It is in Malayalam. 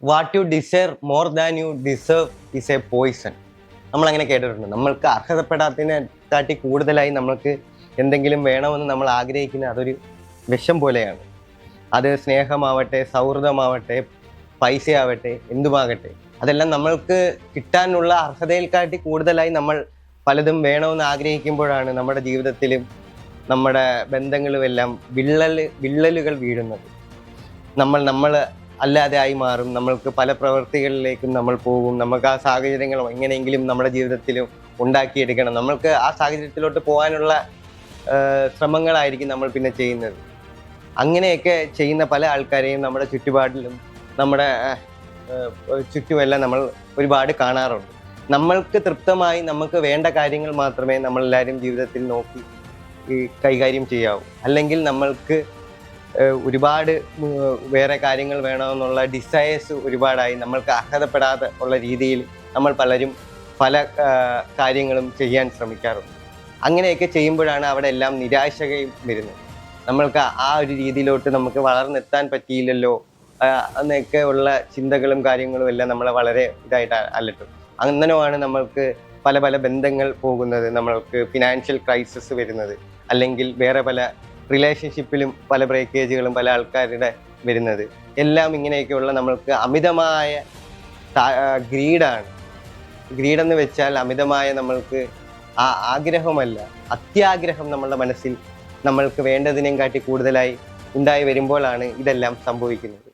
What you deserve more than you deserve is a poison. നമ്മളങ്ങനെ കേട്ടിട്ടുണ്ട്. നമ്മൾക്ക് അർഹതപ്പെടാത്തതിനെക്കാട്ടി കൂടുതലായി നമ്മൾക്ക് എന്തെങ്കിലും വേണമെന്ന് നമ്മൾ ആഗ്രഹിക്കുന്ന അതൊരു വിഷം പോലെയാണ്. അത് സ്നേഹമാവട്ടെ, സൗഹൃദമാവട്ടെ, പൈസയാവട്ടെ, എന്തുമാകട്ടെ, അതെല്ലാം നമ്മൾക്ക് കിട്ടാനുള്ള അർഹതയിൽക്കാട്ടി കൂടുതലായി നമ്മൾ പലതും വേണമെന്ന് ആഗ്രഹിക്കുമ്പോഴാണ് നമ്മുടെ ജീവിതത്തിലും നമ്മുടെ ബന്ധങ്ങളുമെല്ലാം വിള്ളലുകൾ വീഴുന്നത്. നമ്മൾ അല്ലാതെ ആയി മാറും. നമ്മൾക്ക് പല പ്രവൃത്തികളിലേക്കും നമ്മൾ പോകും. നമുക്ക് ആ സാഹചര്യങ്ങൾ എങ്ങനെയെങ്കിലും നമ്മുടെ ജീവിതത്തിലും ഉണ്ടാക്കിയെടുക്കണം. നമ്മൾക്ക് ആ സാഹചര്യത്തിലോട്ട് പോകാനുള്ള ശ്രമങ്ങളായിരിക്കും നമ്മൾ പിന്നെ ചെയ്യുന്നത്. അങ്ങനെയൊക്കെ ചെയ്യുന്ന പല ആൾക്കാരെയും നമ്മുടെ ചുറ്റുപാടിലും നമ്മുടെ ചുറ്റുമെല്ലാം നമ്മൾ ഒരുപാട് കാണാറുണ്ട്. നമ്മൾക്ക് തൃപ്തമായി നമുക്ക് വേണ്ട കാര്യങ്ങൾ മാത്രമേ നമ്മളെല്ലാവരും ജീവിതത്തിൽ നോക്കി കൈകാര്യം ചെയ്യാവൂ. അല്ലെങ്കിൽ നമ്മൾക്ക് ഒരുപാട് വേറെ കാര്യങ്ങൾ വേണമെന്നുള്ള ഡിസയേഴ്സ് ഒരുപാടായി നമ്മൾക്ക് അർഹതപ്പെടാതെ ഉള്ള രീതിയിൽ നമ്മൾ പലരും പല കാര്യങ്ങളും ചെയ്യാൻ ശ്രമിക്കാറുണ്ട്. അങ്ങനെയൊക്കെ ചെയ്യുമ്പോഴാണ് അവിടെ എല്ലാം നിരാശയും വരുന്നത്. നമ്മൾക്ക് ആ ഒരു രീതിയിലോട്ട് നമുക്ക് വളർന്നെത്താൻ പറ്റിയില്ലല്ലോ എന്നൊക്കെ ഉള്ള ചിന്തകളും കാര്യങ്ങളും എല്ലാം നമ്മളെ വളരെ ഇതായിട്ട് അലട്ടും. അങ്ങനെയാണ് നമ്മൾക്ക് പല പല ബന്ധങ്ങൾ പോകുന്നത്, നമ്മൾക്ക് ഫിനാൻഷ്യൽ ക്രൈസിസ് വരുന്നത്, അല്ലെങ്കിൽ വേറെ പല റിലേഷൻഷിപ്പിലും പല ബ്രേക്കേജുകളും പല ആൾക്കാരുടെ വരുന്നത്. എല്ലാം ഇങ്ങനെയൊക്കെയുള്ള നമ്മൾക്ക് അമിതമായ ഗ്രീഡാണ്. ഗ്രീഡെന്ന് വെച്ചാൽ അമിതമായ നമ്മൾക്ക് ആ ആഗ്രഹമല്ല, അത്യാഗ്രഹം നമ്മളുടെ മനസ്സിൽ നമ്മൾക്ക് വേണ്ടതിനേയും കാട്ടി കൂടുതലായി ഉണ്ടായി വരുമ്പോഴാണ് ഇതെല്ലാം സംഭവിക്കുന്നത്.